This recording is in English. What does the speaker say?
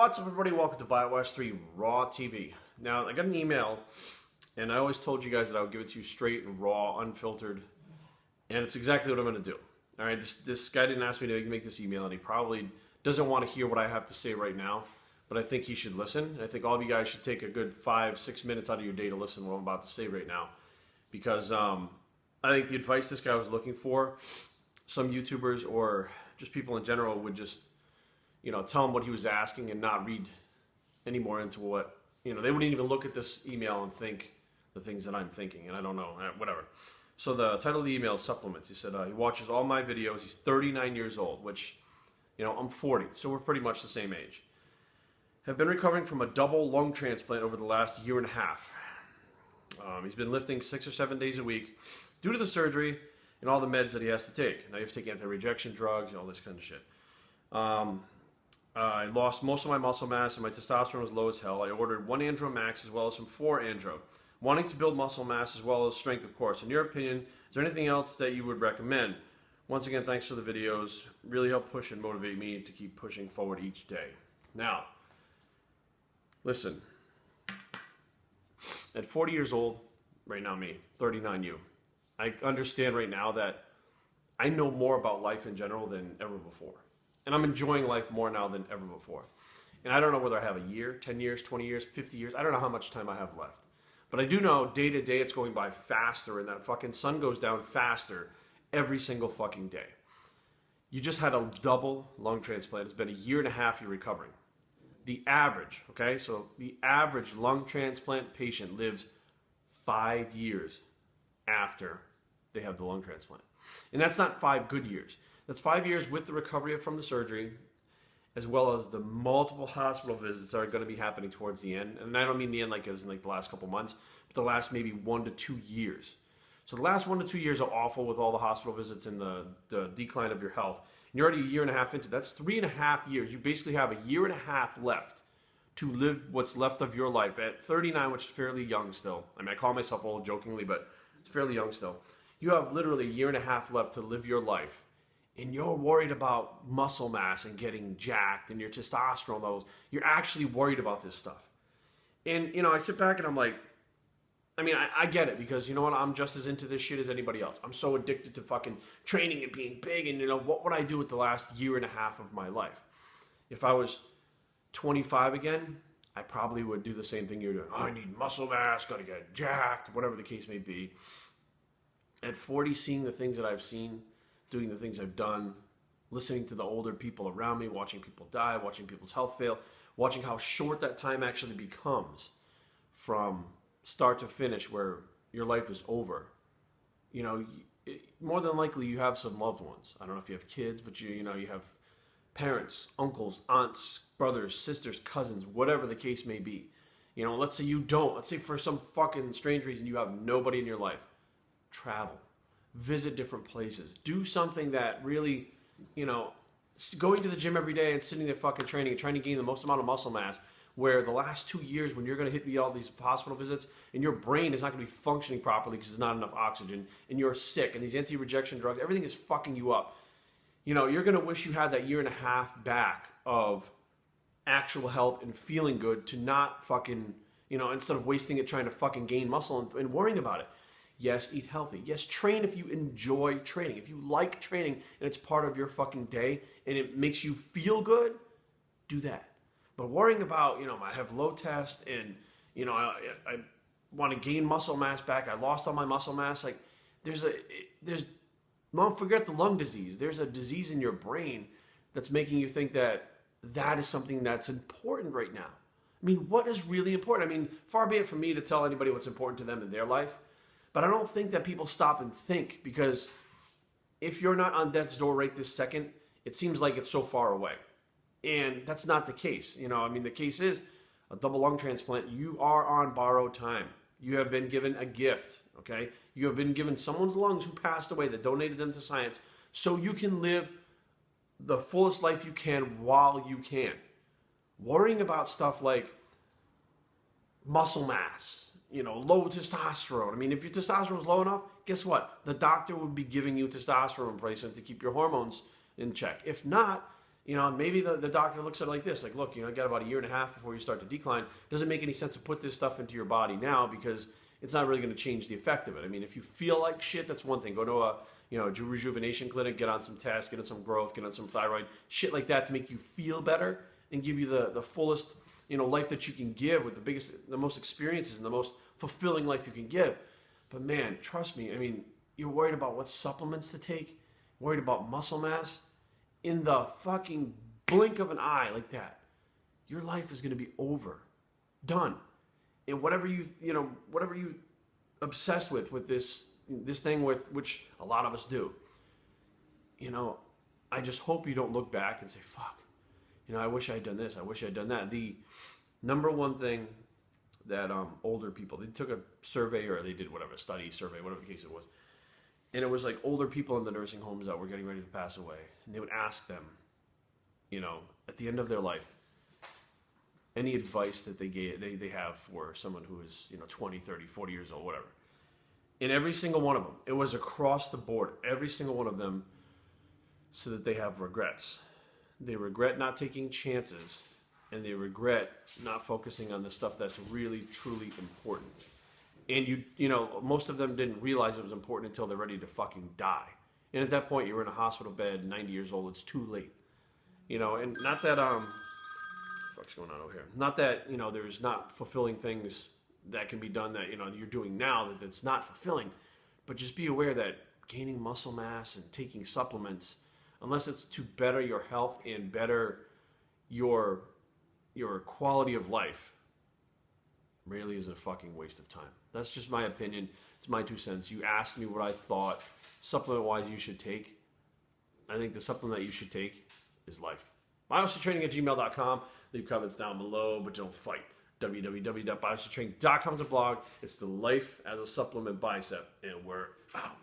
What's up, everybody? Welcome to Bios3 Raw TV. Now, I got an email, and I always told you guys that I would give it to you straight and raw, unfiltered, and it's exactly what I'm going to do. All right, this guy didn't ask me to make this email, and he probably doesn't want to hear what I have to say right now, but I think he should listen. I think all of you guys should take a good 5-6 minutes out of your day to listen to what I'm about to say right now, because I think the advice this guy was looking for, some YouTubers or just people in general would just, tell him what he was asking and not read any more into what, they wouldn't even look at this email and think the things that I'm thinking, and I don't know, whatever. So the title of the email is Supplements. He said he watches all my videos. He's 39 years old, which, I'm 40, so we're pretty much the same age. Have been recovering from a double lung transplant over the last year and a half. He's been lifting 6 or 7 days a week due to the surgery and all the meds that he has to take. Now you have to take anti-rejection drugs and all this kind of shit. I lost most of my muscle mass and my testosterone was low as hell. I ordered 1 Andro Max as well as some 4 Andro. Wanting to build muscle mass as well as strength, of course. In your opinion, is there anything else that you would recommend? Once again, thanks for the videos. Really help push and motivate me to keep pushing forward each day. Now, listen. At 40 years old, right now me, 39 you, I understand right now that I know more about life in general than ever before. And I'm enjoying life more now than ever before. And I don't know whether I have a year, 10 years, 20 years, 50 years. I don't know how much time I have left. But I do know day to day it's going by faster, and that fucking sun goes down faster every single fucking day. You just had a double lung transplant. It's been a year and a half you're recovering. The average, okay, so the average lung transplant patient lives 5 years after they have the lung transplant. And that's not 5 good years. That's 5 years with the recovery from the surgery, as well as the multiple hospital visits that are going to be happening towards the end. And I don't mean the end like as in like the last couple months, but the last maybe 1 to 2 years. So the last 1 to 2 years are awful with all the hospital visits and the decline of your health. And you're already a year and a half into it. That's 3.5 years. You basically have a year and a half left to live what's left of your life. At 39, which is fairly young still. I mean, I call myself old jokingly, but it's fairly young still. You have literally a year and a half left to live your life. And you're worried about muscle mass and getting jacked and your testosterone levels. You're actually worried about this stuff. And, I sit back and I'm like, I get it, because you know what? I'm just as into this shit as anybody else. I'm so addicted to fucking training and being big. And, what would I do with the last year and a half of my life? If I was 25 again, I probably would do the same thing you're doing. Oh, I need muscle mass, got to get jacked, whatever the case may be. At 40, seeing the things that I've seen, doing the things I've done, listening to the older people around me, watching people die, watching people's health fail, watching how short that time actually becomes from start to finish, where your life is over. More than likely you have some loved ones. I don't know if you have kids, but you have parents, uncles, aunts, brothers, sisters, cousins, whatever the case may be. Let's say you don't. Let's say for some fucking strange reason you have nobody in your life. Travel. Visit different places. Do something that really, going to the gym every day and sitting there fucking training and trying to gain the most amount of muscle mass, where the last 2 years when you're going to hit all these hospital visits and your brain is not going to be functioning properly because there's not enough oxygen and you're sick and these anti-rejection drugs, everything is fucking you up. You're going to wish you had that year and a half back of actual health and feeling good to not fucking, instead of wasting it trying to fucking gain muscle and worrying about it. Yes, eat healthy. Yes, train if you enjoy training. If you like training and it's part of your fucking day and it makes you feel good, do that. But worrying about, I have low test and, I want to gain muscle mass back. I lost all my muscle mass. Like, don't forget the lung disease. There's a disease in your brain that's making you think that is something that's important right now. What is really important? Far be it from me to tell anybody what's important to them in their life. But I don't think that people stop and think, because if you're not on death's door right this second, it seems like it's so far away. And that's not the case. The case is a double lung transplant. You are on borrowed time. You have been given a gift, okay? You have been given someone's lungs who passed away, that donated them to science, so you can live the fullest life you can while you can. Worrying about stuff like muscle mass, low testosterone. If your testosterone is low enough, guess what? The doctor would be giving you testosterone replacement to keep your hormones in check. If not, You know, maybe the doctor looks at it like this, like, look, you know, you got about a year and a half before you start to decline. Doesn't make any sense to put this stuff into your body now because it's not really going to change the effect of it. I mean, if you feel like shit, that's one thing. Go to a, you know, rejuvenation clinic, get on some tests, get on some growth, get on some thyroid, shit like that to make you feel better and give you the fullest, you know, life that you can give with the most experiences and the most fulfilling life you can give. But man, trust me, I mean, you're worried about what supplements to take, worried about muscle mass. In the fucking blink of an eye like that, your life is going to be over, done. And whatever you obsessed with this thing with which a lot of us do, you know, I just hope you don't look back and say, fuck, you know, I wish I had done this, I wish I had done that. The number one thing that older people, they took a survey or they did whatever, study, survey, whatever the case it was. And it was like older people in the nursing homes that were getting ready to pass away. And they would ask them, you know, at the end of their life, any advice that they have for someone who is, you know, 20, 30, 40 years old, whatever. And every single one of them, it was across the board, every single one of them said that they have regrets. They regret not taking chances, and they regret not focusing on the stuff that's really, truly important. And you know, most of them didn't realize it was important until they're ready to fucking die. And at that point, you're in a hospital bed, 90 years old. It's too late. You know, and not that what the fuck's going on over here? Not that, you know, there's not fulfilling things that can be done that, you know, you're doing now that's not fulfilling. But just be aware that gaining muscle mass and taking supplements, unless it's to better your health and better your quality of life, really is a fucking waste of time. That's just my opinion. It's my 2 cents. You asked me what I thought supplement-wise you should take. I think the supplement that you should take is life. Biostraining@gmail.com. Leave comments down below, but don't fight. www.biostraining.com is a blog. It's the Life as a Supplement Bicep, and we're out.